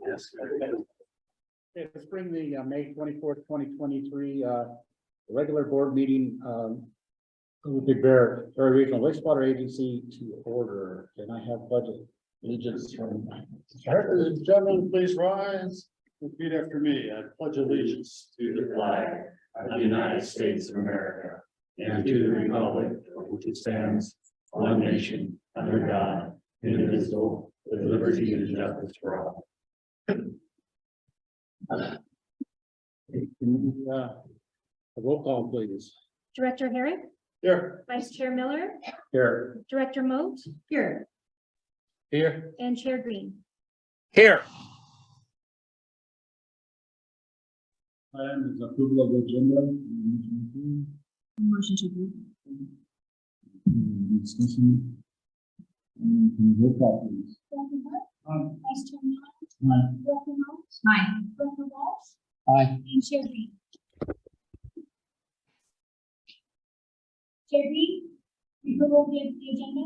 Yes. Okay, let's bring the May 24th, 2023 regular board meeting with the Bear Regional Wastewater Agency to order. Can I have budget allegiance from? Gentlemen, please rise. Repeat after me. I pledge allegiance To the flag of the United States of America and to the republic for which it stands, one nation, under God, indivisible, with liberty and justice for all. A roll call, please. Director Herrick, here. Vice Chair Miller, Here. Director Moat, here, Here. and Chair Green. Here. Item is approval of the agenda. Motion to approve. Discussion. Roll call, please. Vice Chair Miller, Aye. Director Moat. Aye. Director Walsh, Aye. and Chair Green. Chair Green, approval of the agenda.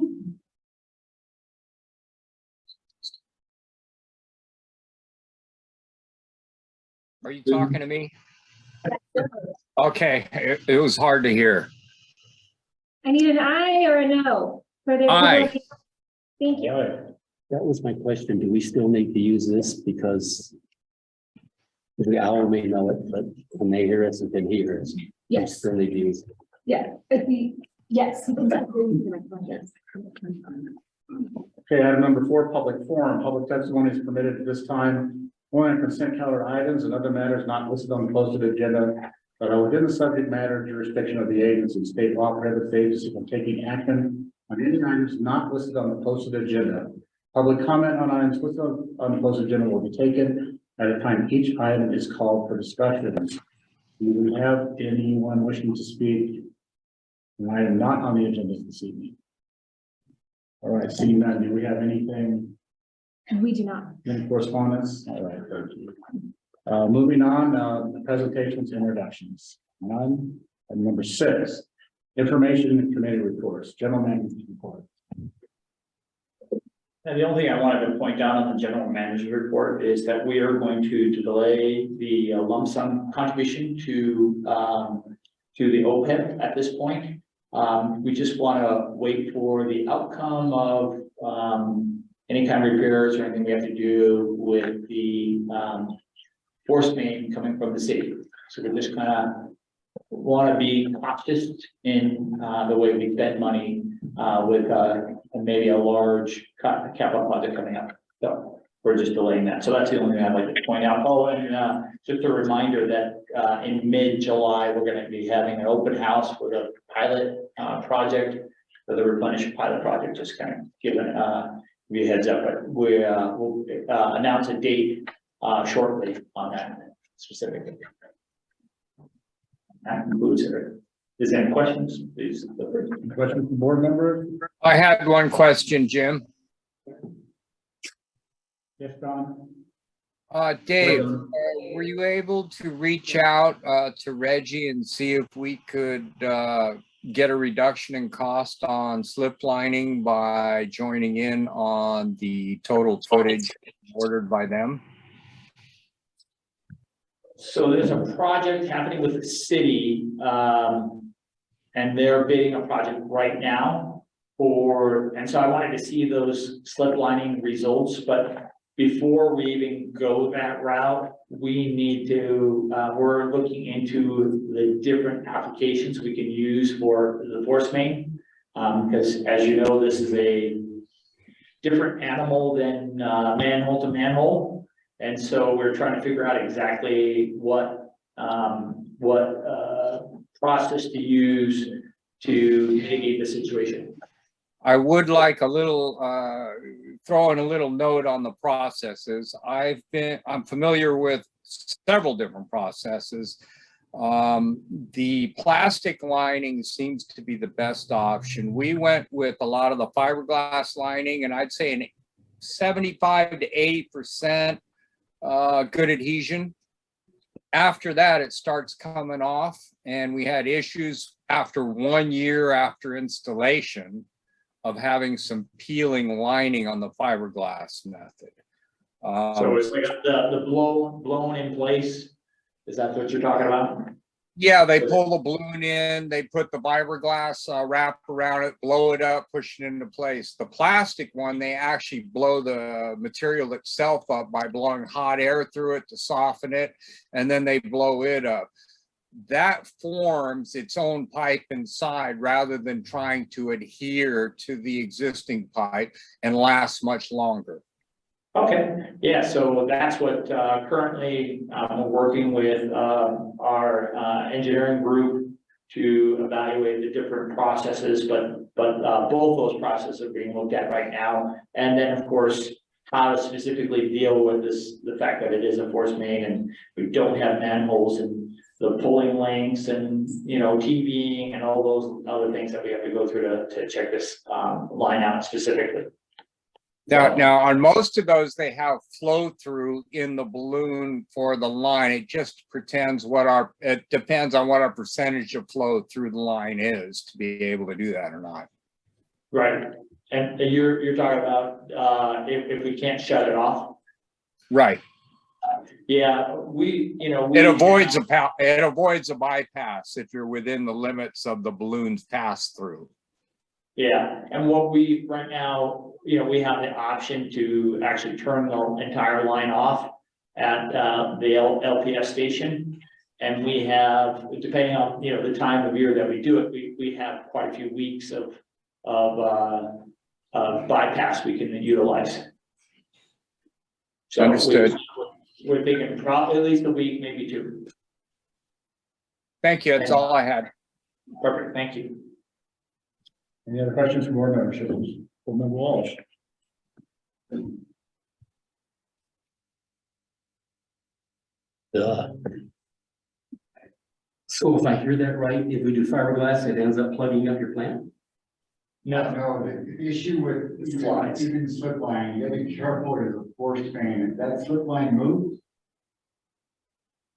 Are you talking to me? Okay, it was hard to hear. I need an aye or a no for the. Aye. Thank you. That was my question. Do we still need to use this? Because the owl may know it, but when they hear us and can hear us, we Yes, still need to use it. yeah, yes. You can yes. Okay, item number 4, public forum. Public testimony is permitted at this time. Only on consent calendar items and other matters not listed on the posted agenda that are within the subject matter jurisdiction of the agency. State law prohibits the agency from taking action on any items not listed on the posted agenda. Public comment on items listed on the posted agenda will be taken at a time each item is called for discussion. Do we have anyone wishing to speak? And I am not on the agenda this evening. All right, seeing none, do we have anything? We do not. Any correspondence? All right, thank you. Moving on, presentations, introductions. None. And number 6, information and committee reports, general manager's report. And the only thing I wanted to point out on the general manager's report is that we are going to delay the lump sum contribution to the OPEB at this point. We just want to wait for the outcome of any kind of repairs or anything we have to do with the force main coming from the city. So we just kind of want to be cautious in the way we spend money with maybe a large capital project coming up. So we're just delaying that. So that's the only thing I'd like to point out. Oh, and just a reminder that in mid-July, we're going to be having an open house for the pilot project, for the replenish pilot project, just kind of giving you a heads up, but we'll announce a date shortly on that specifically. That concludes it. Is there any questions, please? Questions from board members? I had one question, Jim. Yes, Don? Dave, were you able to reach out to Reggie and see if we could get a reduction in cost on slip lining by joining in on the total footage ordered by them? So there's a project happening with the city, and they're bidding a project right now and so I wanted to see those slip lining results, but before we even go that route, we need to, we're looking into the different applications we can use for the force main. Because as you know, this is a different animal than manhole to manhole. And so we're trying to figure out exactly what process to use to mitigate the situation. I would like a little, throw in a little note on the processes. I'm familiar with several different processes. The plastic lining seems to be the best option. We went with a lot of the fiberglass lining, and I'd say an 75 to 80% good adhesion. After that, it starts coming off, and we had issues after 1 year after installation of having some peeling lining on the fiberglass method. So it's like the blown in place. Is that what you're talking about? Yeah, they pull the balloon in, they put the fiberglass wrap around it, blow it up, push it into place. The plastic one, they actually blow the material itself up by blowing hot air through it to soften it, and then they blow it up. That forms its own pipe inside rather than trying to adhere to the existing pipe and lasts much longer. Okay, yeah, so that's what currently we're working with our engineering group to evaluate the different processes, but both those processes are being looked at right now. And then, of course, how to specifically deal with the fact that it is a force main and we don't have manholes and the pulling lengths and, you know, TVing and all those other things that we have to go through to check this line out specifically. Now, on most of those, they have flow through in the balloon for the line. It just pretends it depends on what our percentage of flow through the line is to be able to do that or not. Right, and you're talking about if we can't shut it off. Right. Yeah, It avoids a bypass if you're within the limits of the balloon's pass through. Yeah, and what we right now, we have the option to actually turn the entire line off at the LPS station. And we have, depending on, the time of year that we do it, we have quite a few weeks of bypass we can utilize. So understood. We're thinking probably at least a week, maybe 2. Thank you. That's all I had. Perfect, thank you. Any other questions from board members? Board Member Walsh. So if I hear that right, if we do fiberglass, it ends up plugging up your plant? No, The issue with Slides. even slip line, you gotta be careful with the force main. If that slip line moves,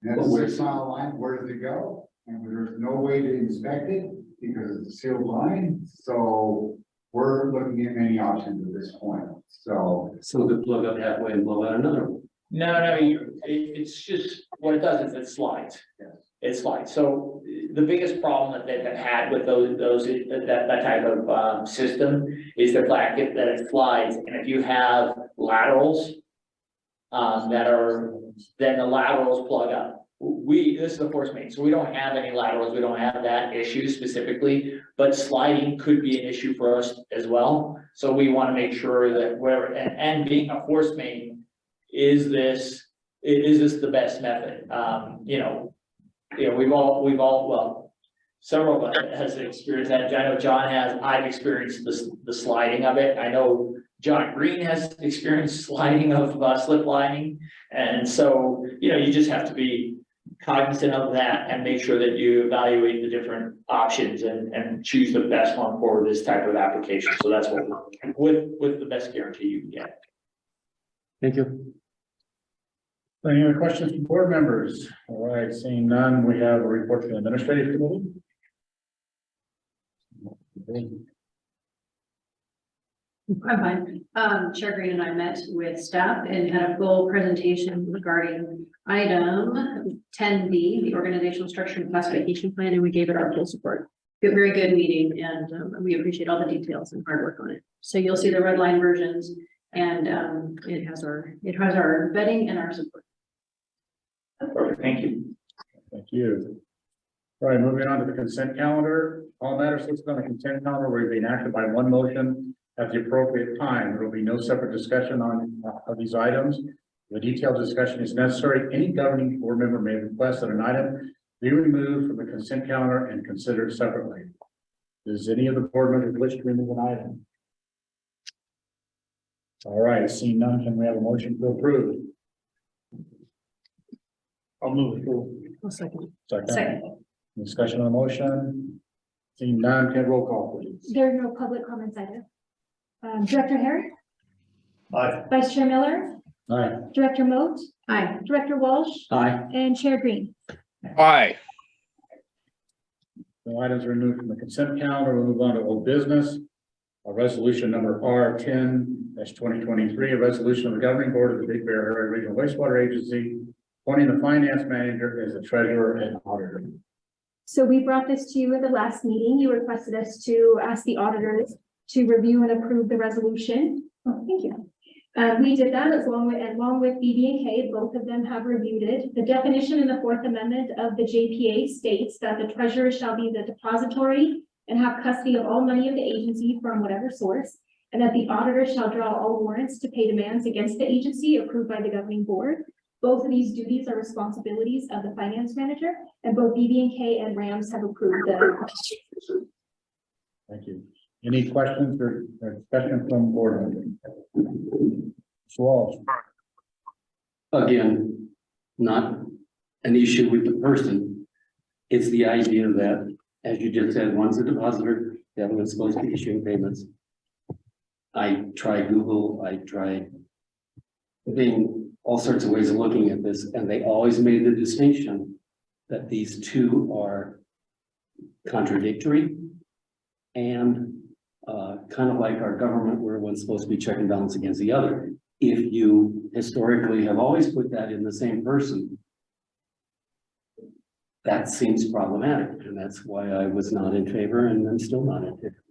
and that's a 6-mile line, where does it go? And there's no way to inspect it because it's a sealed line. So we're looking at many options at this point. So So we could plug up halfway and blow out another one. no, it's just, what it does is it slides. Yes. It slides. So the biggest problem that they've had with that type of system is the fact that it slides. And if you have laterals then the laterals plug up. This is the force main, so we don't have any laterals. We don't have that issue specifically, but sliding could be an issue for us as well. So we want to make sure that wherever, and being a force main, is this the best method? We've all, well, several of us has experienced that. I know John has, I've experienced the sliding of it. I know John Green has experienced sliding of slip lining. And so, you just have to be cognizant of that and make sure that you evaluate the different options and choose the best one for this type of application. So that's what we're, with the best guarantee you can get. Thank you. Any other questions from board members? All right, seeing none, we have a report from the administrative committee. I'm fine. Chair Green and I met with staff and had a full presentation regarding item 10B, the organizational structure and classification plan, and we gave it our full support. Very good meeting, and we appreciate all the details and hard work on it. So you'll see the red line versions, and it has our vetting and our support. Perfect, thank you. Thank you. All right, moving on to the consent calendar. All matters listed on the consent calendar will be enacted by one motion at the appropriate time. There will be no separate discussion of these items. The detailed discussion is necessary. Any governing board member may request that an item be removed from the consent calendar and considered separately. Does any of the board members wish to remove an item? All right, seeing none, can we have a motion to approve? I'll move approval. Second. Second. Discussion on the motion. Seeing none, can roll call please? There are no public comments either. Director Herrick? Aye. Vice Chair Miller? Aye. Director Moat? Aye. Director Walsh? Aye. And Chair Green? Aye. No items removed from the consent calendar. We'll move on to old business. resolution number R 10-2023, a resolution of the governing board of the Big Bear Area Regional Wastewater Agency, appointing the finance manager as the treasurer and auditor. So we brought this to you at the last meeting. You requested us to ask the auditors to review and approve the resolution. Oh, thank you. We did that along with BB&K. Both of them have reviewed it. The definition in the Fourth Amendment of the JPA states that the treasurer shall be the depository and have custody of all money of the agency from whatever source, and that the auditor shall draw all warrants to pay demands against the agency approved by the governing board. Both of these duties are responsibilities of the finance manager, and both BB&K and RAMS have approved the. Thank you. Any questions or discussion from board members? Walsh. Again, not an issue with the person. It's the idea that, as you just said, one's a depositor, the other one's supposed to be issuing payments. I tried Google, I tried being all sorts of ways of looking at this, and they always made the distinction that these two are contradictory and kind of like our government, where one's supposed to be check and balance against the other. If you historically have always put that in the same person, that seems problematic, and that's why I was not in favor, and I'm still not in favor.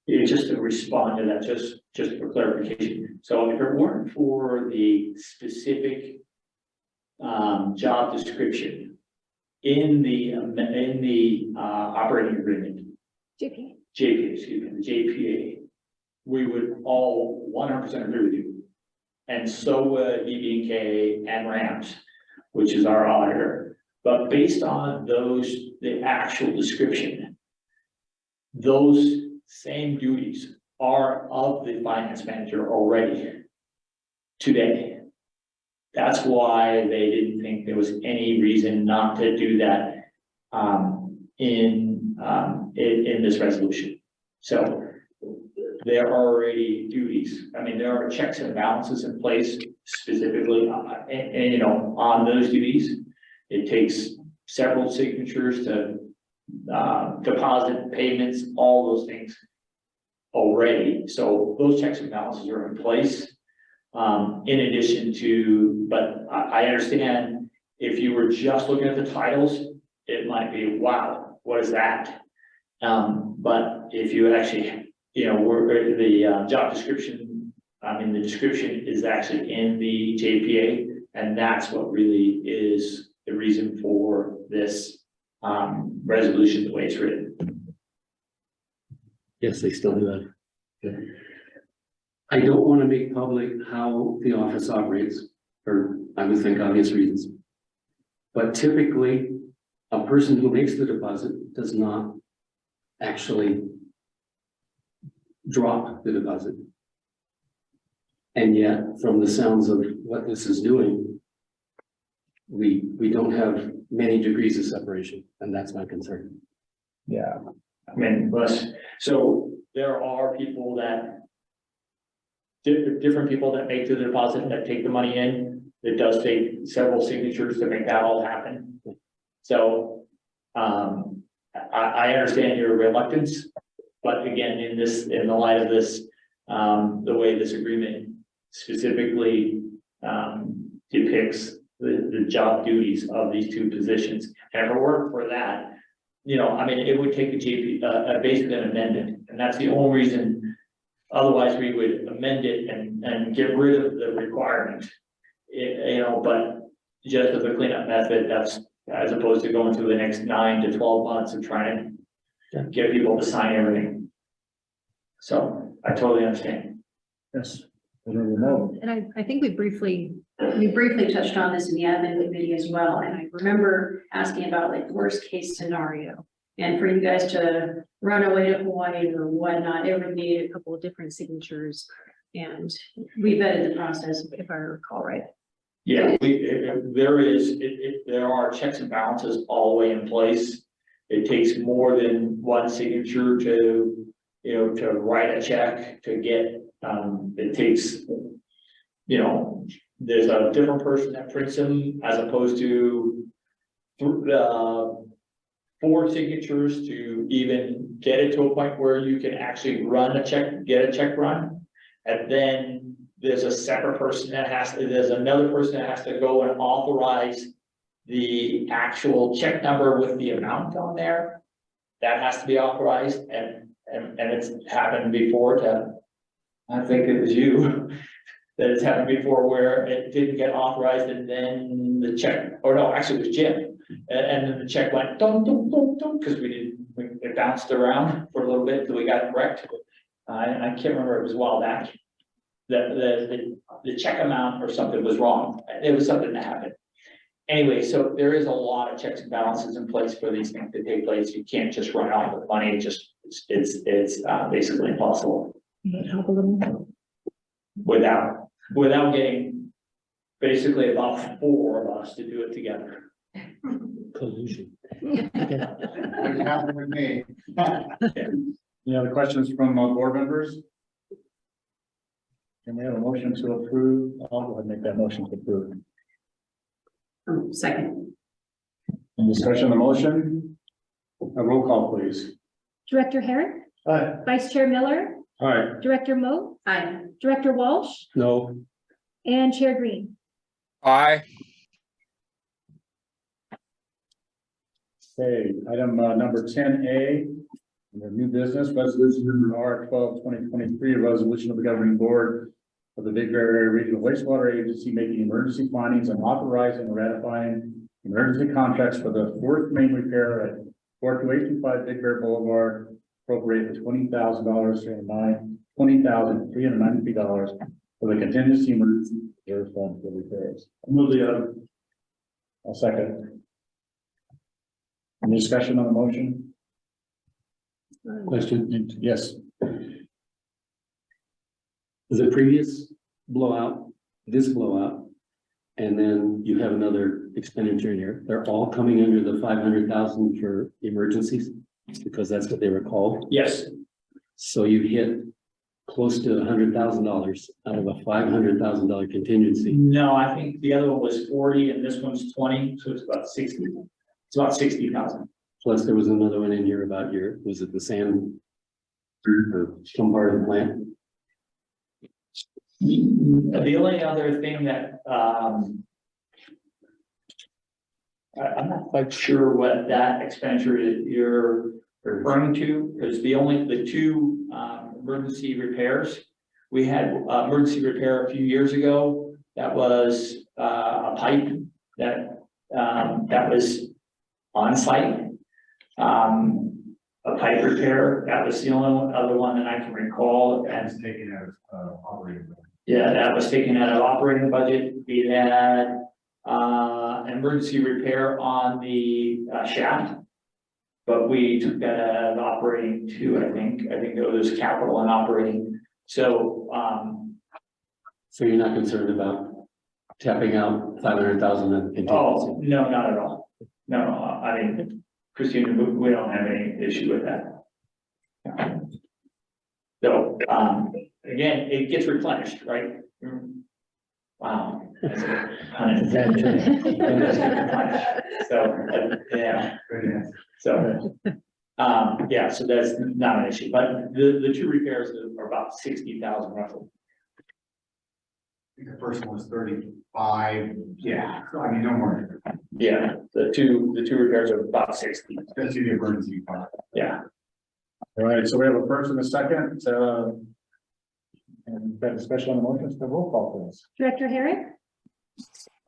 Yeah, just to respond to that, just for clarification. So if it weren't for the specific job description in the operating agreement, the JPA, we would all 100% agree with you. And so would BB&K and RAMS, which is our auditor. But based on the actual description, those same duties are of the finance manager already today. That's why they didn't think there was any reason not to do that in this resolution. So there are already duties. I mean, there are checks and balances in place specifically, and you know, on those duties. It takes several signatures to deposit payments, all those things already. So those checks and balances are in place. In addition to, but I understand if you were just looking at the titles, it might be, wow, what is that? But if you actually, you know, the job description, I mean, the description is actually in the JPA, and that's what really is the reason for this resolution the way it's written. Yes, they still do that. Okay. I don't want to make public how the office operates, for I would think obvious reasons. But typically, a person who makes the deposit does not actually drop the deposit. And yet, from the sounds of what this is doing, we don't have many degrees of separation, and that's my concern. Yeah. I mean, so there are people that different people that make the deposit, that take the money in. It does take several signatures to make that all happen. So I understand your reluctance, but again, in the light of this, the way this agreement specifically depicts the job duties of these two positions. And if it weren't for that, you know, I mean, it would take a basically an amendment, and that's the only reason. Otherwise, we would amend it and get rid of the requirement, you know, but just as a cleanup method, that's as opposed to going through the next 9 to 12 months of trying to get people to sign everything. So I totally understand. Yes. And I think we briefly touched on this in the admin committee as well. And I remember asking about like worst case scenario. And for you guys to run away to Hawaii or whatnot, it would need a couple of different signatures. And we vetted the process, if I recall right. Yeah, there are checks and balances all the way in place. It takes more than one signature to, you know, to write a check to get, it takes, you know, there's a different person that prints them as opposed to 4 signatures to even get it to a point where you can actually run a check, get a check run. And then there's a separate person that there's another person that has to go and authorize the actual check number with the amount on there. That has to be authorized, and it's happened before to, I think it was you, that it's happened before where it didn't get authorized and then the check, or no, actually it was Jim. And then the check went dum, dum, dum, dum, because it bounced around for a little bit until we got it correct. I can't remember, it was a while back. The check amount or something was wrong. It was something that happened. Anyway, so there is a lot of checks and balances in place for these things to take place. You can't just run off with money. It's basically impossible without getting basically about 4 of us to do it together. Collusion. What happened with me? Any other questions from board members? Can we have a motion to approve? I'll go ahead and make that motion to approve. Second. Any discussion on the motion? A roll call, please. Director Herrick, Aye. Vice Chair Miller, Aye. Director Mo, Aye. Director Walsh, No, and Chair Green. Aye. Okay, item number 10A, under new business, resolution number R 12/2023, a resolution of the governing board of the Big Bear Area Regional Wastewater Agency making emergency findings and authorizing and ratifying emergency contracts for the 4th main repair at 42825 Big Bear Boulevard, appropriate $20,000 and $20,393 for the contingency emergency reserve fund for repairs. Move the item. I'll second. Any discussion on the motion? question. Yes. The previous blowout, this blowout, and then you have another expenditure in here. They're all coming under the 500,000 for emergencies because that's what they were called. Yes, So you hit close to $100,000 out of a $500,000 contingency. no, I think the other one was 40 and this one's 20, so it's about 60. It's about 60,000. Plus there was another one in here about was it the sand or some part of the plant? The only other thing that, I'm not quite sure what that expenditure you're referring to, because the 2 emergency repairs. We had emergency repair a few years ago. That was a pipe that was on site. A pipe repair, that was the only other one that I can recall. That's taken out of operating. Yeah, that was taken out of operating budget. We had emergency repair on the shaft. But we took that out of operating too, I think. I think it was capital and operating. So So you're not concerned about tapping out 500,000 in contingency? oh, no, not at all. No, I mean, Christina, we don't have any issue with that. So again, it gets replenished, right? Wow. That's a pun. So yeah. So, yeah, so that's not an issue, but the 2 repairs are about 60,000 roughly. I think the first one was 35. Yeah. So, I mean, no more. Yeah, the two repairs are about 60. That's the emergency part. Yeah. All right, so we have a first and a second, and that discussion on the motion, the roll call, please. Director Herrick,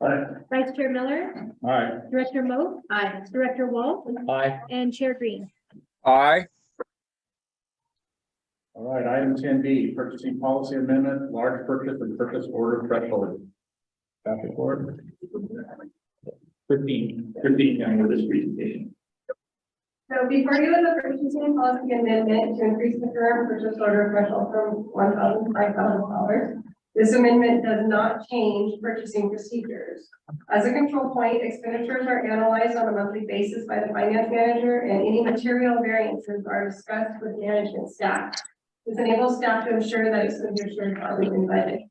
Aye. Vice Chair Miller, All right, Director Mo, Aye. Director Wall, Aye. and Chair Green. Aye. all right, item 10B, purchasing policy amendment, large purchase and purchase order threshold. Traffic board. 15 going with this presentation. So before you have the purchasing policy amendment to increase the current purchase order threshold from $1,000 to $5,000. This amendment does not change purchasing procedures. As a control point, expenditures are analyzed on a monthly basis by the finance manager, and any material variances are discussed with management staff. This enables staff to ensure that expenditures are within budget.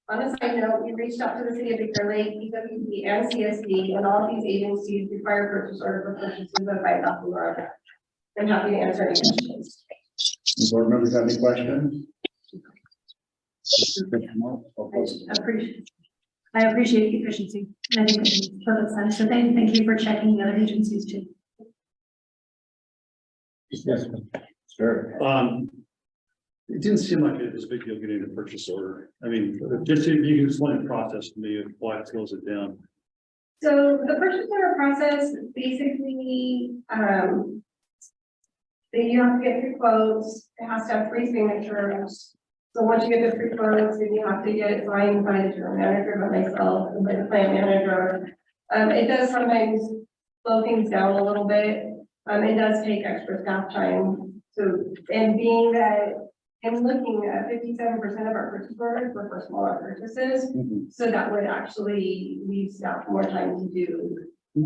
On a side note, we reached out to the city of Big Bear Lake, BWD, and CSD, and all of these agencies require purchase order for purchases of $5,000 or less. I'm happy to answer any questions. Board members have any questions? I appreciate the efficiency. I think it makes perfect sense. So thank you for checking the other agencies too. Yes, sure. It didn't seem like it was a big deal getting a purchase order. I mean, just if you can explain the process to me of why it slows it down. So the purchase order process, basically, that you have to get 3 quotes, it has to have 3 signatures. So once you get the 3 quotes, then you have to get it signed by the general manager, by myself, and by the plant manager. It does sometimes slow things down a little bit. It does take extra staff time. So, and being that I'm looking at 57% of our purchase orders were for smaller purchases. So that would actually leave staff more time to do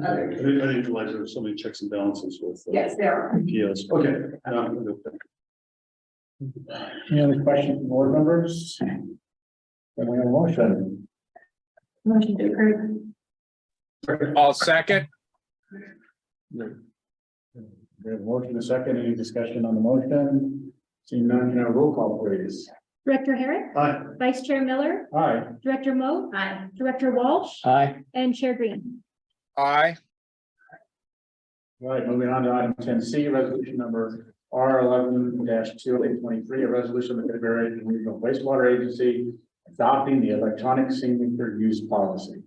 I other. didn't realize there were so many checks and balances with. Yes, there are. POs. Okay. Any other questions from board members? Then we have a motion. Motion to approve. I'll second. We have a motion, a second, any discussion on the motion? Seeing none, can I have a roll call, please? Director Herrick, Aye. Vice Chair Miller, Aye. Director Mo, Aye. Director Walsh, Aye. and Chair Green. Aye. All right, moving on to item 10C, resolution number R11-2823, a resolution of the Canaveral Regional Wastewater Agency adopting the electronic signature use policy.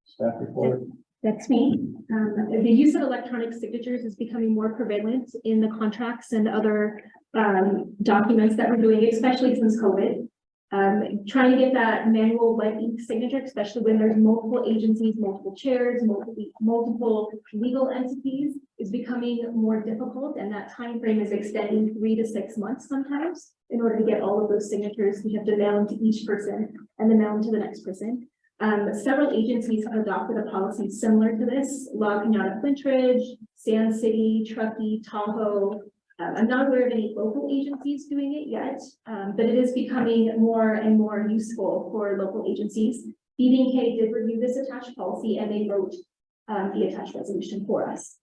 Staff report. That's me. The use of electronic signatures is becoming more prevalent in the contracts and other documents that we're doing, especially since COVID. Trying to get that manual wet ink signature, especially when there's multiple agencies, multiple chairs, multiple legal entities, is becoming more difficult, and that time frame is extending 3 to 6 months sometimes. In order to get all of those signatures, we have to mail them to each person and then mail them to the next person. Several agencies have adopted a policy similar to this, Law Canada, Flint Ridge, Sand City, Truckee, Tahoe. I'm not aware of any local agencies doing it yet, but it is becoming more and more useful for local agencies. BB&K did review this attached policy and they wrote the attached resolution for us.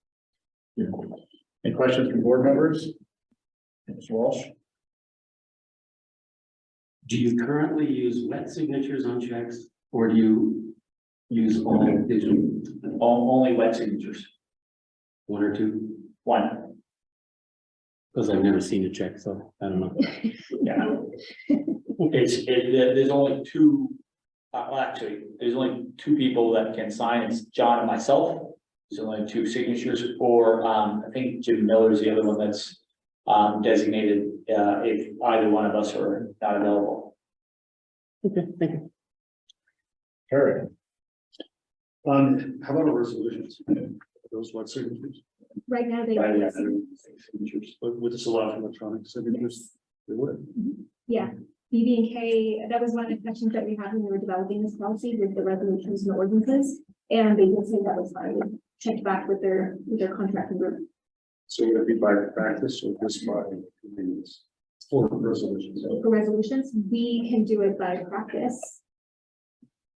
Any questions from board members? Ms. Walsh? Do you currently use wet signatures on checks, or do you use all digital, Only wet signatures, 1 or 2? 1. Because I've never seen a check, so I don't know. Yeah. There's only 2, well, actually, there's only 2 people that can sign, it's John and myself. There's only 2 signatures, or I think Jim Miller is the other one that's designated if either one of us are not available. Okay, thank you. Herrick? How about our resolutions? Those what signatures? Right now, they. Signatures, but would this allow for electronic signatures? They would. Yeah, BB&K, that was one of the questions that we had when we were developing this policy with the resolutions and ordinances. And they did say that was fine. We checked back with their contracting group. So would it be by practice or just by convenience? For resolutions. For resolutions, we can do it by practice.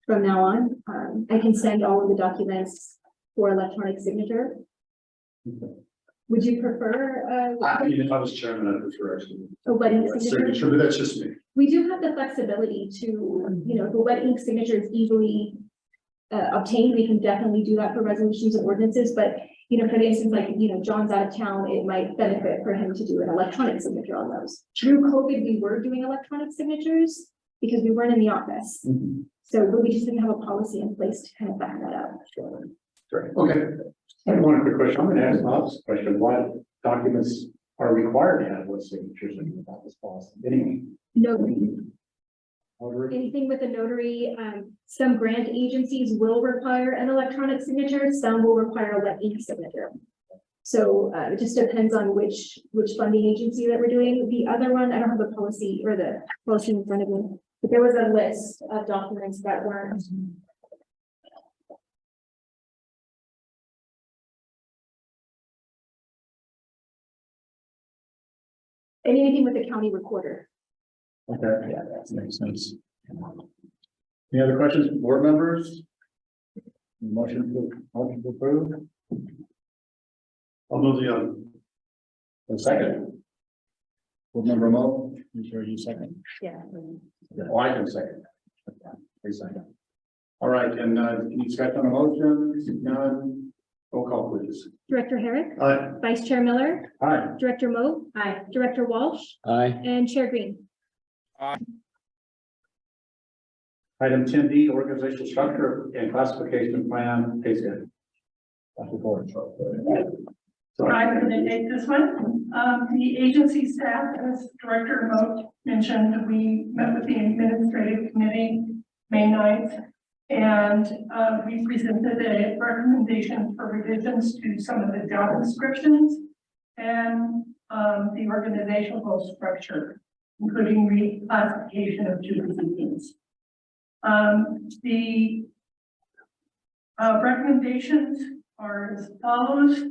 From now on, I can send all of the documents for electronic signature. Would you prefer I mean, if I was chairman, I'd prefer actually. a wet ink Wet signature? signature, but that's just me. We do have the flexibility to, the wet ink signature is easily obtained. We can definitely do that for resolutions and ordinances, but, for instance, like, John's out of town, it might benefit for him to do an electronic signature on those. Through COVID, we were doing electronic signatures because we weren't in the office. But we just didn't have a policy in place to kind of back that up. Great. Okay. I have one quick question. I'm going to ask Bob's question. What documents are required to have what signatures in this policy? Notary, Notary? anything with a notary, some grant agencies will require an electronic signature, some will require a wet ink signature. So it just depends on which funding agency that we're doing. The other one, I don't have the policy or the policy in front of me, but there was a list of documents that weren't. Anything with the county recorder. Okay, yeah, that makes sense. Any other questions from board members? Motion to approve? I'll move the A second. Board Member Mo, you sure you second? Yeah. Oh, I can second. Please second. All right, and any discussion on the motion? None. Roll call, please. Director Herrick, Aye. Vice Chair Miller, Aye. Director Mo, Aye. Director Walsh, Aye. and Chair Green. Item 10D, organizational structure and classification plan, pay schedule. Dr. Ford. So I'm going to take this one. The agency staff, as Director Moat mentioned, we met with the administrative committee May 9th. And we presented a recommendation for revisions to some of the job descriptions and the organizational structure, including reclassification of duties and teams. The recommendations are as follows.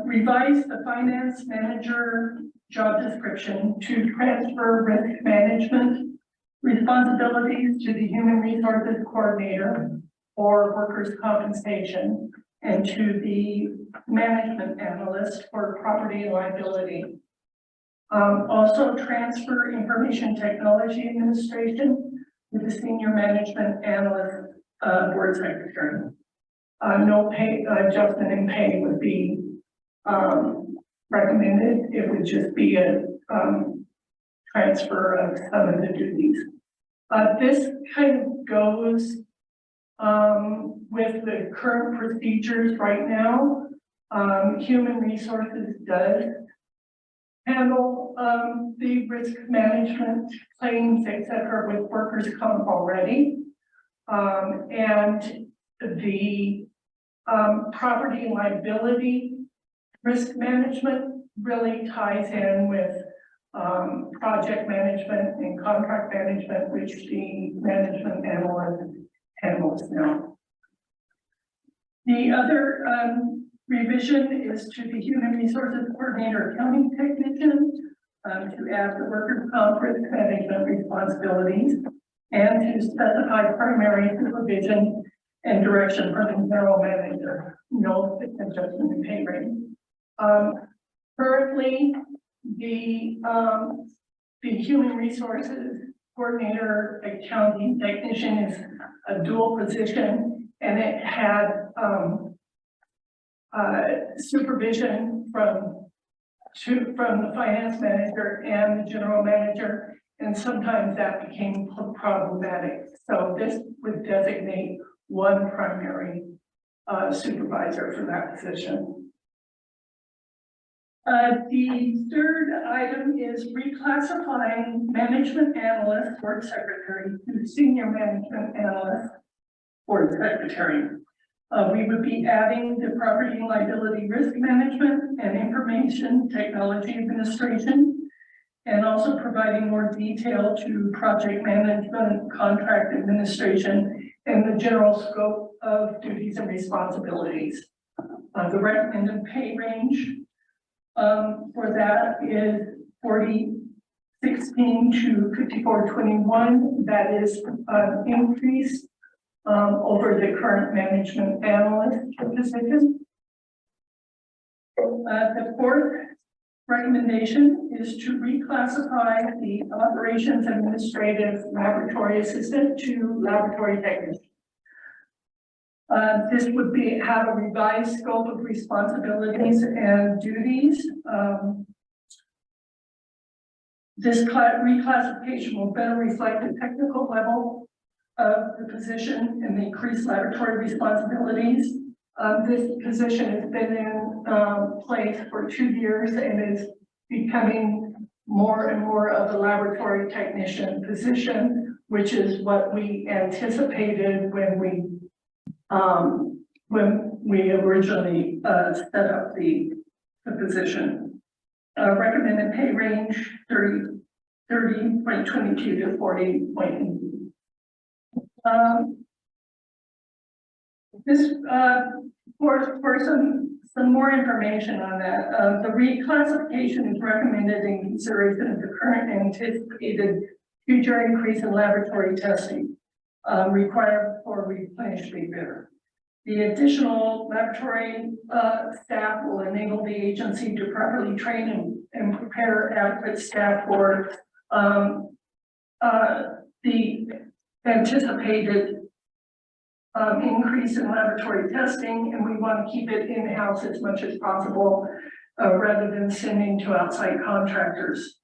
Revise the finance manager job description to transfer risk management responsibilities to the human resources coordinator or workers' compensation and to the management analyst for property and liability. Also transfer information technology administration to the senior management analyst board secretary. No pay adjustment in pay would be recommended. It would just be a transfer of some of the duties. This kind of goes with the current procedures right now. Human resources does handle the risk management claims, etc., with workers' comp already. And the property and liability risk management really ties in with project management and contract management, which the management analyst handles now. The other revision is to the human resources coordinator accounting technician to add the workers' comp risk management responsibilities and to specify primary supervision and direction from the general manager. No adjustment in pay rate. Currently, the human resources coordinator accounting technician is a dual position, and it had supervision from the finance manager and the general manager, and sometimes that became problematic. So this would designate one primary supervisor for that position. The third item is reclassifying management analyst board secretary to senior management analyst board secretary. We would be adding the property and liability risk management and information technology administration, and also providing more detail to project management, contract administration, and the general scope of duties and responsibilities. The recommended pay range for that is 40.16 to 54.21. That is an increase over the current management analyst position. The fourth recommendation is to reclassify the operations administrative laboratory assistant to laboratory technician. This would have a revised scope of responsibilities and duties. This reclassification will better reflect the technical level of the position and the increased laboratory responsibilities. This position has been in place for 2 years and is becoming more and more of a laboratory technician position, which is what we anticipated when we originally set up the position. Recommended pay range 30.22 to 40.8. This for some more information on that. The reclassification is recommended in consideration of the current anticipated future increase in laboratory testing required for replenishment bidder. The additional laboratory staff will enable the agency to properly train and prepare adequate staff for the anticipated increase in laboratory testing, and we want to keep it in-house as much as possible rather than sending to outside contractors.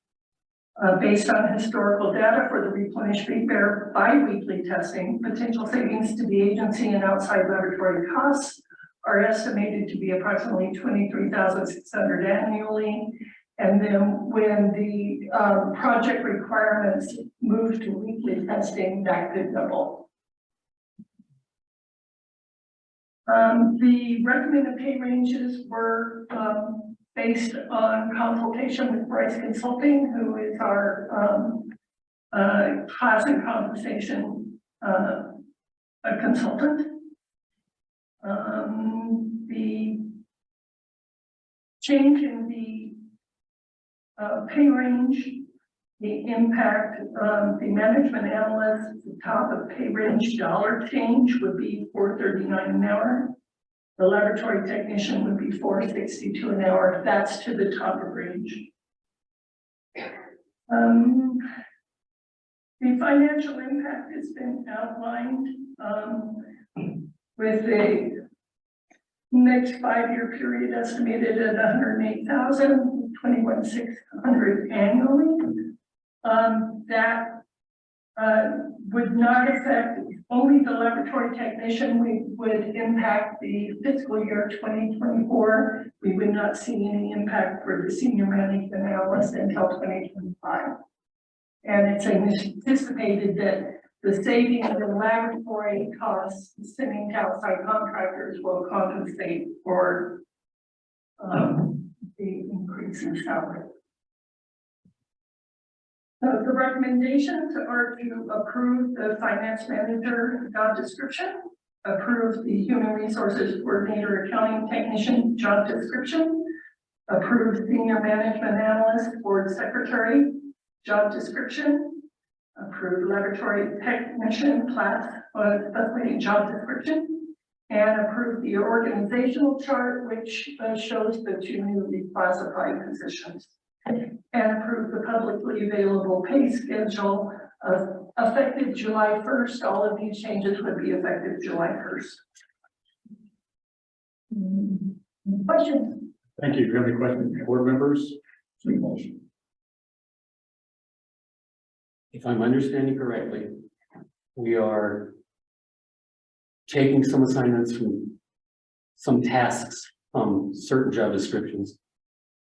Based on historical data for the replenished bear bi-weekly testing, potential savings to the agency and outside laboratory costs are estimated to be approximately $23,600 annually. And then when the project requirements move to weekly testing, that could double. The recommended pay ranges were based on consultation with Bryce Consulting, who is our class and compensation consultant. The change in the pay range, the impact of the management analyst, the top of pay range dollar change would be $4.39 an hour. The laboratory technician would be $4.62 an hour. That's to the top of range. The financial impact has been outlined with the next 5-year period estimated at $108,000, $21,600 annually. That would not affect only the laboratory technician. We would impact the fiscal year 2024. We would not see any impact for the senior management analyst until 2025. And it's anticipated that the savings in laboratory costs sending to outside contractors will compensate for the increase in salary. The recommendations are to approve the finance manager job description, approve the human resources coordinator accounting technician job description, approve senior management analyst board secretary job description, approve laboratory technician class specified job description, and approve the organizational chart, which shows the 2 newly classified positions, and approve the publicly available pay schedule effective July 1st. All of these changes would be effective July 1st. Questions? Thank you. Do you have any questions, board members? Motion. If I'm understanding correctly, we are taking some assignments from some tasks from certain job descriptions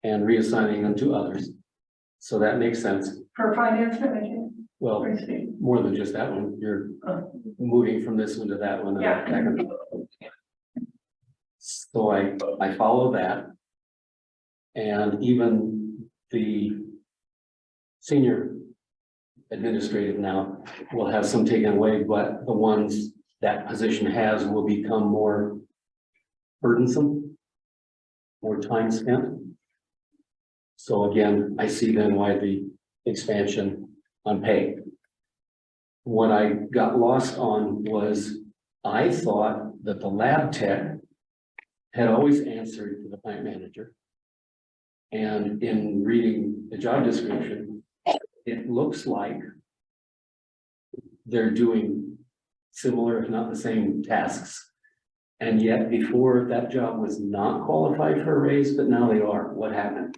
and reassigning them to others. So that makes sense. For finance manager. Well, more than just that one. You're moving from this one to that one. Yeah. So I follow that. And even the senior administrative now will have some taken away, but the ones that position has will become more burdensome, more time spent. So again, I see then why the expansion on pay. What I got lost on was I thought that the lab tech had always answered to the plant manager. And in reading the job description, it looks like they're doing similar, if not the same tasks. And yet before that job was not qualified for a raise, but now they are. What happened?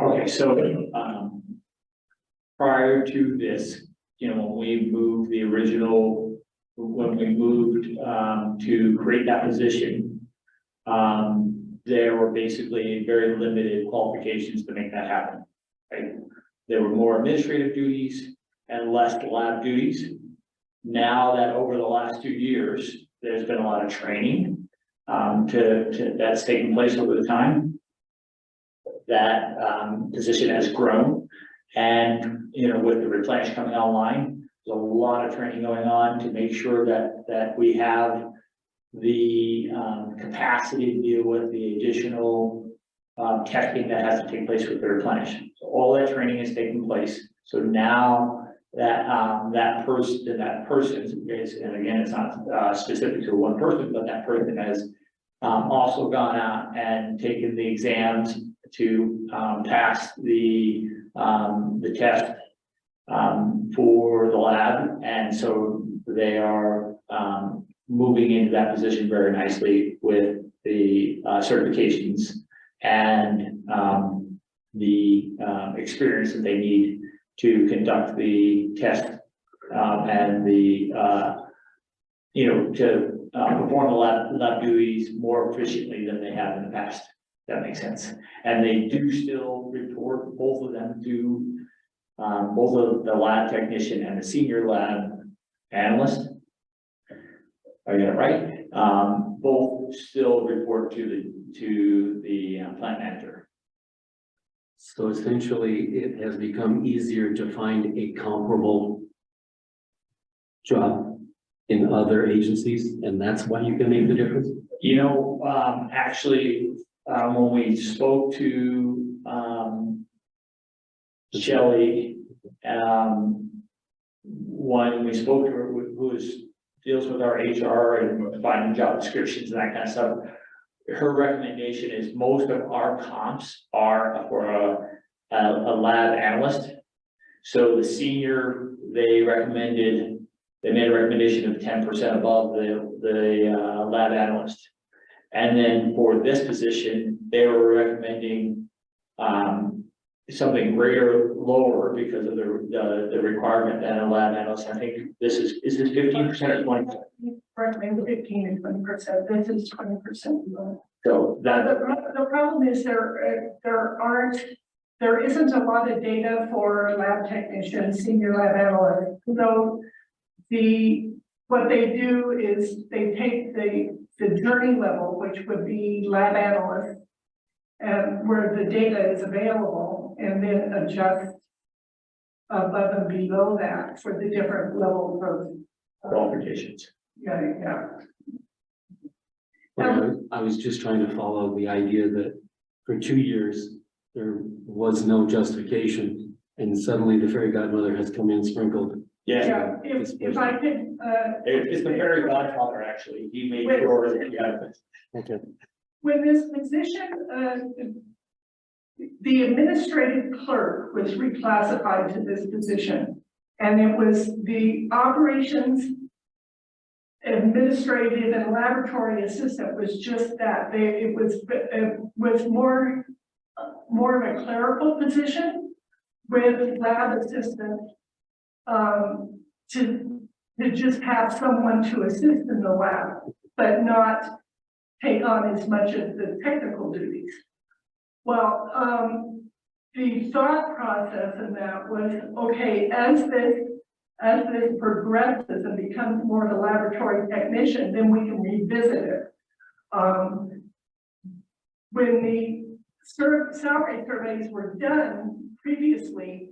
Okay, so prior to this, when we moved the original, when we moved to create that position, there were basically very limited qualifications to make that happen. Right? There were more administrative duties and less lab duties. Now that over the last 2 years, there's been a lot of training that's taken place over the time. That position has grown, and with the replenish coming online, there's a lot of training going on to make sure that we have the capacity to deal with the additional testing that has to take place with the replenish. So all that training is taking place. So now that person is, and again, it's not specific to one person, but that person has also gone out and taken the exams to pass the test for the lab, and so they are moving into that position very nicely with the certifications and the experience that they need to conduct the test and the to perform the lab duties more efficiently than they have in the past. That makes sense. And they do still report, both of them do, both of the lab technician and the senior lab analyst. I got it right. Both still report to the plant manager. So essentially, it has become easier to find a comparable job in other agencies, and that's why you can make the difference? You know, actually, when we spoke to Shelley, when we spoke to her, who deals with our HR and finding job descriptions and that kind of stuff, her recommendation is most of our comps are for a lab analyst. So the senior, they made a recommendation of 10% above the lab analyst. And then for this position, they were recommending something lower because of the requirement than a lab analyst. I think this is this 15% or 20%? Recommend 15 and 20%. This is 20%. So that The problem is there isn't a lot of data for lab technicians, senior lab analysts. So what they do is they take the journey level, which would be lab analyst, and where the data is available, and then adjust above and below that for the different levels of qualifications. yeah. Well, I was just trying to follow the idea that for 2 years, there was no justification, and suddenly the fairy godmother has come in sprinkled. Yeah, If I could, it's the fairy godfather, actually. He made sure that you got it. Okay. with this position, the administrative clerk was reclassified to this position. And it was the operations administrative and laboratory assistant was just that. It was more of a clerical position with lab assistant to just have someone to assist in the lab, but not take on as much of the technical duties. Well, the thought process in that was, okay, as this progresses and becomes more of a laboratory technician, then we can revisit it. When the salary surveys were done previously,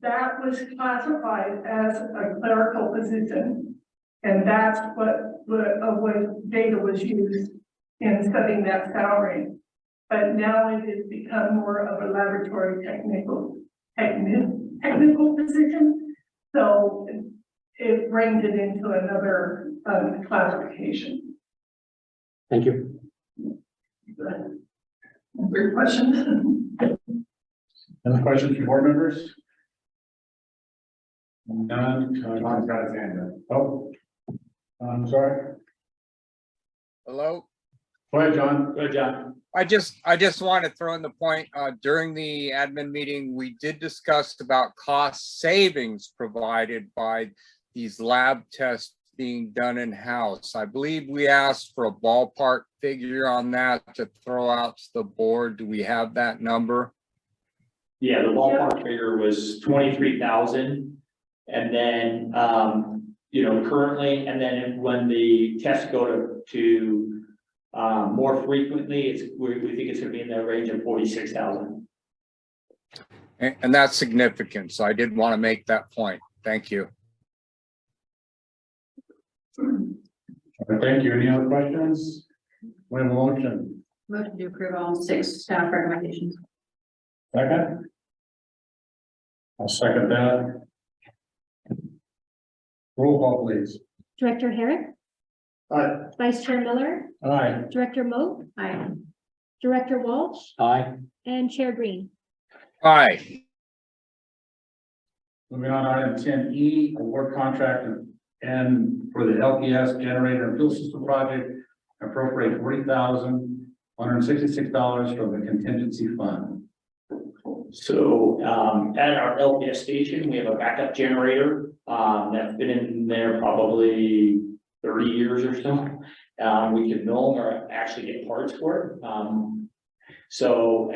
that was classified as a clerical position, and that's what data was used in setting that salary. But now it has become more of a laboratory technical position, so it brings it into another classification. Thank you. Great question. Any questions from board members? None. John's got his hand up. Oh, I'm sorry. Hello? Go ahead, John. Good job. I just want to throw in the point, during the admin meeting, we did discuss about cost savings provided by these lab tests being done in-house. I believe we asked for a ballpark figure on that to throw out to the board. Do we have that number? Yeah, the ballpark figure was 23,000. And then, currently, and then when the tests go to more frequently, we think it's going to be in the range of 46,000. And that's significant. So I did want to make that point. Thank you. Thank you. Any other questions? We have a motion. Motion to approve all 6 staff recommendations. Second? I'll second that. Roll call, please. Director Herrick, Aye. Vice Chair Miller, Aye. Director Moat, Aye. Director Walsh, Aye. and Chair Green. Aye. Moving on, item 10E, award contract and for the LPS generator and fuel system project, appropriate $40,166 from the contingency fund. So, at our LPS station, we have a backup generator, that's been in there probably 30 years or so. We can no longer actually get parts for it. Some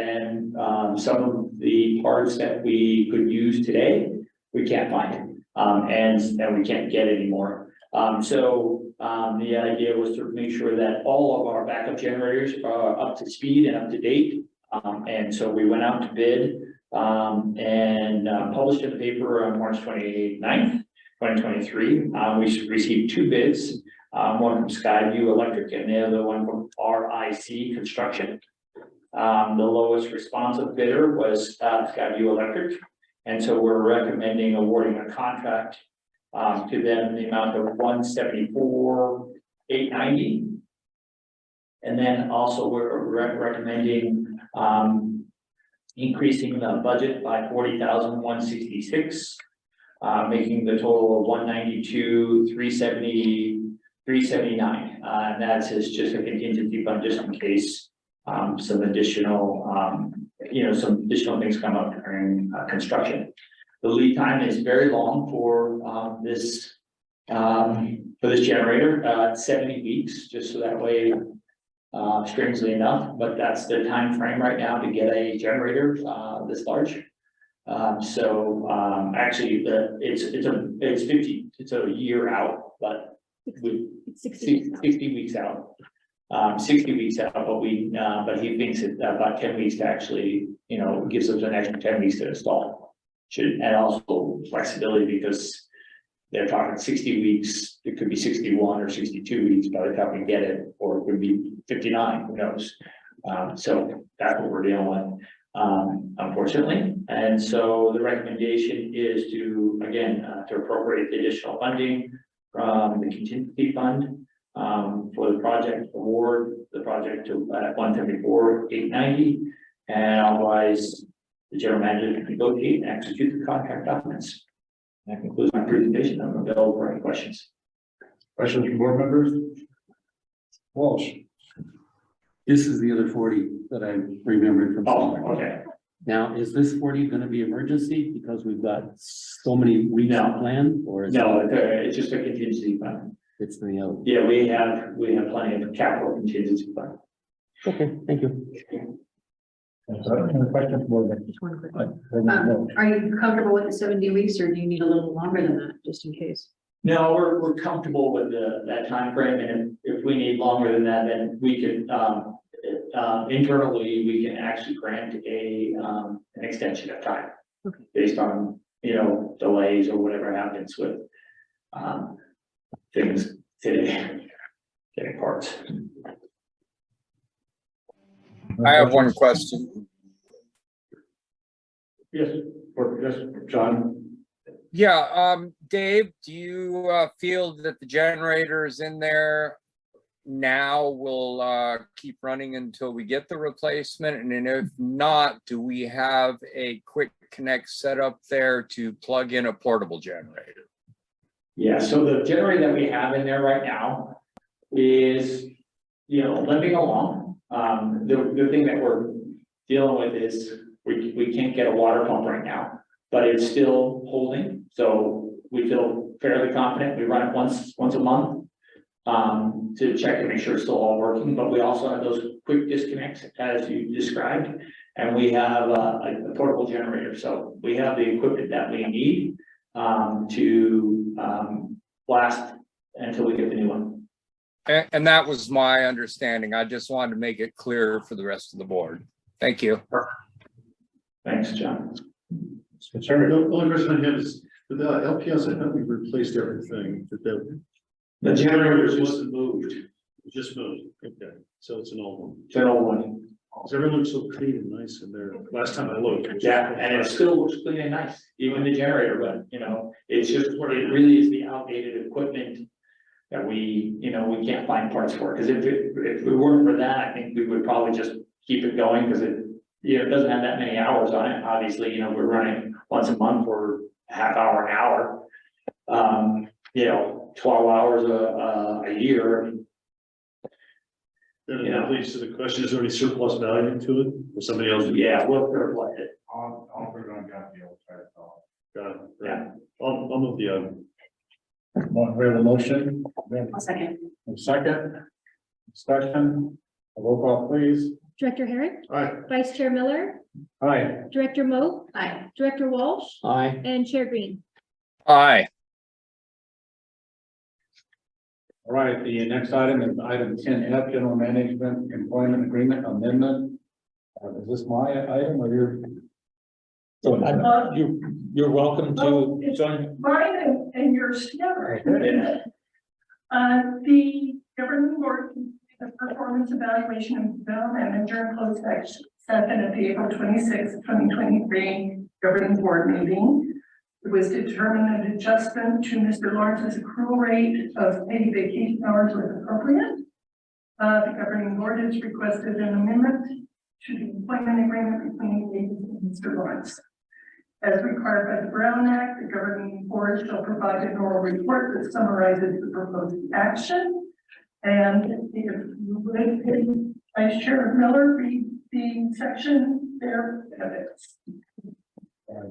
of the parts that we could use today, we can't find, and we can't get anymore. The idea was to make sure that all of our backup generators are up to speed and up to date. And so we went out to bid, and published in the paper on March 29th, 2023. We received 2 bids, one from Skyview Electric and the other one from RIC Construction. The lowest responsive bidder was Skyview Electric. And so we're recommending awarding a contract to them in the amount of $174,890. And then also we're recommending increasing the budget by $40,166, making the total of $192,379. And that's just a contingency fund just in case some additional things come up during construction. The lead time is very long for this generator, 70 weeks, just so that way, strangely enough, but that's the time frame right now to get a generator this large. Actually, it's a year out, but It's 60. 60 weeks out. 60 weeks out, but he thinks it about 10 weeks to actually, gives us an extra 10 weeks to install. And also flexibility because they're talking 60 weeks, it could be 61 or 62 weeks by the time we get it, or it could be 59, who knows? So that's what we're dealing with, unfortunately. And so the recommendation is to, again, to appropriate the additional funding from the contingency fund for the project, award the project to $174,890, and authorize the general manager to negotiate and execute the contract documents. That concludes my presentation. I'm available for any questions. Questions from board members? Walsh. This is the other 40 that I remembered from. Oh, okay. Now, is this 40 going to be emergency because we've got so many weeks No. planned, or is No, it's just a contingency fund. it's the other? Yeah, we have plenty of capital contingency fund. Okay, thank you. Any questions from board members? Just one quick one. Are you comfortable with the 70 weeks or do you need a little longer than that, just in case? No, we're comfortable with that time frame, and if we need longer than that, then we can internally we can actually grant an extension of time based on delays or whatever happens with things today, getting parts. I have one question. Yes, John. Yeah, Dave, do you feel that the generators in there now will keep running until we get the replacement? And if not, do we have a quick connect set up there to plug in a portable generator? Yeah, so the generator that we have in there right now is, limping along. The thing that we're dealing with is we can't get a water pump right now, but it's still holding. So we feel fairly confident. We run it once a month to check and make sure it's still all working. But we also have those quick disconnects as you described, and we have a portable generator. So we have the equipment that we need to last until we get the new one. And that was my understanding. I just wanted to make it clear for the rest of the board. Thank you. Thanks, John. The only question I have is, with the LPS, I thought we replaced everything, The generator wasn't moved, it just moved, okay, so it's an old one. It's an old one. Everything looks so clean and nice in there. Last time I looked. Yeah, and it still looks clean and nice, even the generator, but, you know, it's just, it really is the outdated equipment that we, you know, we can't find parts for, because if it weren't for that, I think we would probably just keep it going, because it, you know, it doesn't have that many hours on it. Obviously, you know, we're running once a month or half hour, an hour. You know, 12 hours a year. Then it leads to the question, is there any surplus value to it? Or somebody else? Yeah, we'll reflect it. I'll put it on Godfield, try to solve. Got it. Yeah. I'll move the item. We have a motion. We have I'll second. a second. Discussion. A roll call, please. Director Herrick, Aye. Vice Chair Miller, Aye. Director Mo, Aye. Director Walsh, Aye. and Chair Green. Aye. All right, the next item is item 10F, General Management Employment Agreement Amendment. Is this my item or your? You're welcome Oh, to it's join. Mine and yours together. Okay. The governing board, the performance evaluation and development during closed session at the April 26, 2023 governing board meeting. It was determined an adjustment to Mr. Lawrence's accrual rate of paid vacation hours was appropriate. The governing board has requested an amendment to the employment agreement between the agency and Mr. Lawrence. As required by the Brown Act, the governing board shall provide an oral report that summarizes the proposed action. And if you would, Vice Chair Miller, read the section there of it.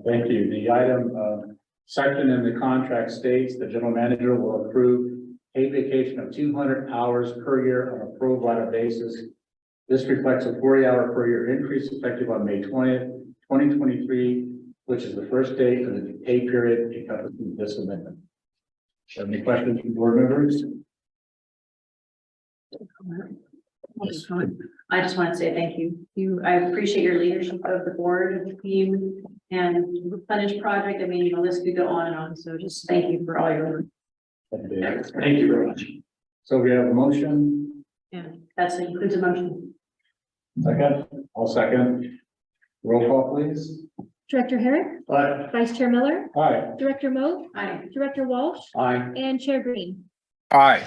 Thank you. The item, section in the contract states the general manager will approve paid vacation of 200 hours per year on a pro rata basis. This reflects a 40-hour per year increase effective on May 20th, 2023, which is the first date of the pay period encompassing this amendment. Any questions from board members? I just want to say thank you. I appreciate your leadership of the board, of the team, and replenish project. I mean, the list could go on and on. So just thank you for all your work. Thank you very much. So we have a motion. And that's includes a motion. Second. I'll second. Roll call, please. Director Herrick, Aye. Vice Chair Miller, Aye. Director Mo, Aye. Director Walsh, Aye. and Chair Green. Aye.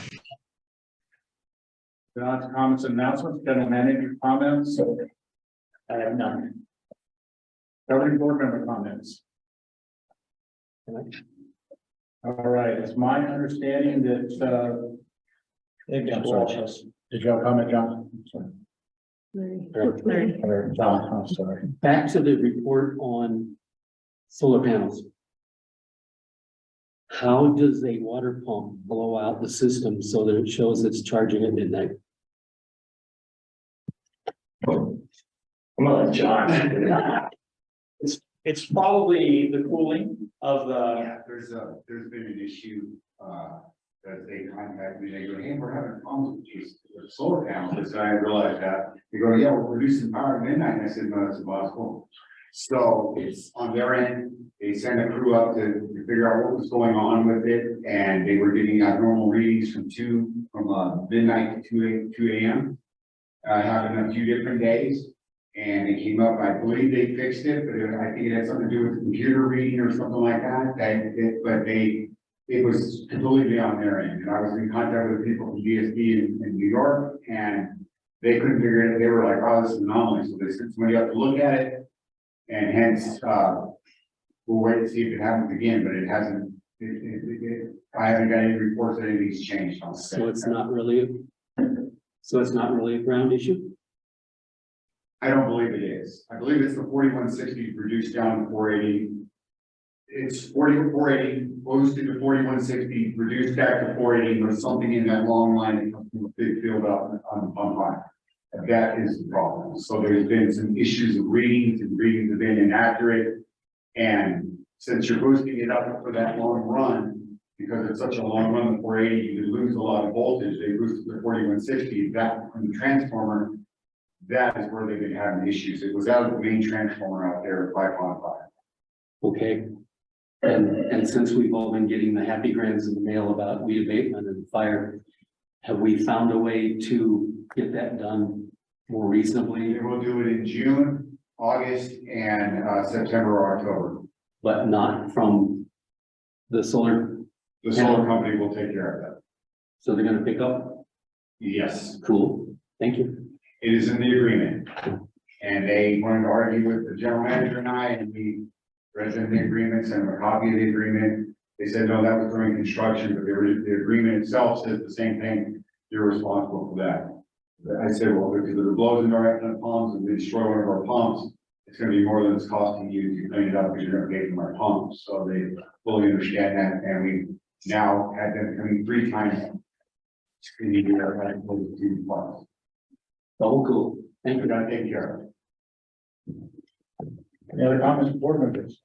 On to comments and announcements, general manager comments. I have none. Governing board member comments. All right, it's my understanding that, I'm sorry. Did you have a comment, John? I'm sorry. Or John, I'm sorry. Back to the report on solar panels. How does a water pump blow out the system so that it shows it's charging at midnight? I'm gonna let John. It's probably the cooling of the, Yeah, there's been an issue, that they contact me, they go, hey, we're having problems with these solar panels, and I realized that, they go, yeah, we're producing power at midnight, and I said, no, that's impossible. So it's on their end, they sent a crew up to figure out what was going on with it, and they were getting abnormal readings from midnight to 2 a.m. Happened a few different days, and it came up, I believe they fixed it, but I think it had something to do with the computer reading or something like that, it was completely on their end, and I was in contact with people from DSD in New York, and they couldn't figure it, they were like, oh, this is an anomaly, so they sent somebody up to look at it, and hence, we'll wait to see if it happens again, but it hasn't, I haven't got any reports that anything's changed on it. So it's not really a ground issue? I don't believe it is. I believe it's the 4160 reduced down to 480. It's 480, posted to 4160, reduced back to 480, there's something in that long line that comes from a big field out on the pump line. That is the problem. So there's been some issues of readings, and readings have been inaccurate. And since you're boosting it up for that long run, because it's such a long run, the 480, you lose a lot of voltage. They boosted the 4160, that from the transformer, that is where they've been having issues. It was out of the main transformer out there at 5.5. Okay. And since we've all been getting the happy grants in the mail about weed abatement and fire, have we found a way to get that done more reasonably, We will do it in June, August, and September or October. but not from the solar, The solar company will take care of that. so they're gonna pick up? Yes, Cool, thank you. it is in the agreement. And they wanted to argue with the general manager and I, and we read them the agreement, sent them a copy of the agreement. They said, no, that was during construction, but the agreement itself says the same thing. You're responsible for that. I said, well, because if it blows into our pumps and they destroy one of our pumps, it's gonna be more than it's costing you to clean it up because you're gonna pay for my pumps. So they fully understand that, and we now had them coming 3 times in the year, as opposed to 2 months. Oh, cool, thank We're you. gonna take care of it. Any other comments from board members?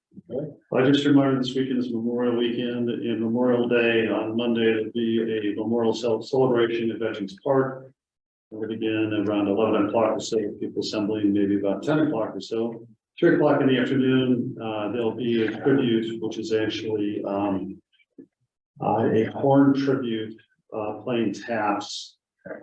I just reminded this weekend is Memorial Weekend and Memorial Day on Monday, it'll be a memorial celebration at Veterans Park. We'll begin around 11 o'clock or so, people assembling maybe about 10 o'clock or so. 3 o'clock in the afternoon, there'll be a tribute, which is actually a horn tribute, playing taps.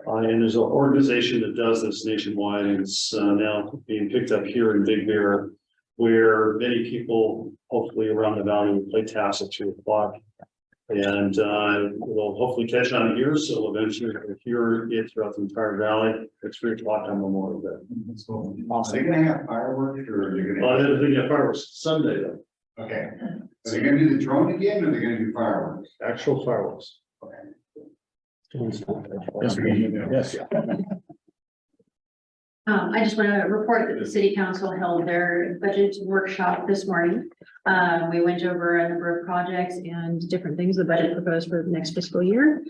And there's an organization that does this nationwide, and it's now being picked up here in Big Bear, where many people, hopefully around the valley, will play taps at 2 o'clock. And we'll hopefully catch on here, so eventually we'll hear it throughout the entire valley at 3 o'clock on Memorial Day. So, are they gonna have fireworks or are they I gonna? didn't think of fireworks Sunday though, Okay, are they gonna do the drone again or are they gonna do fireworks? actual fireworks. Yes, yes. I just want to report that the city council held their budget workshop this morning. We went over a number of projects and different things the budget proposed for the next fiscal year.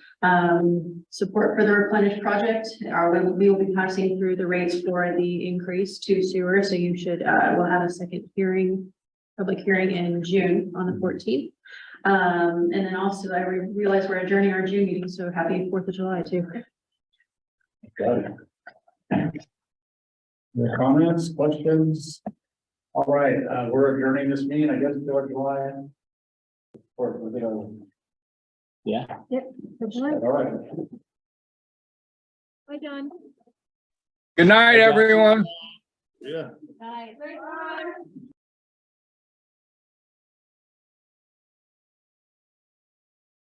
Support for the replenish project, we will be passing through the rates for the increase to sewer. So you should, we'll have a second hearing, public hearing in June on the 14th. And then also I realize we're adjourning our June meeting, so happy 4th of July too. Got it. Any comments, questions? All right, we're adjourning this meeting, I guess, till July. Or, you know, Good July. all right. Bye, John. Good night, everyone. Yeah. Bye.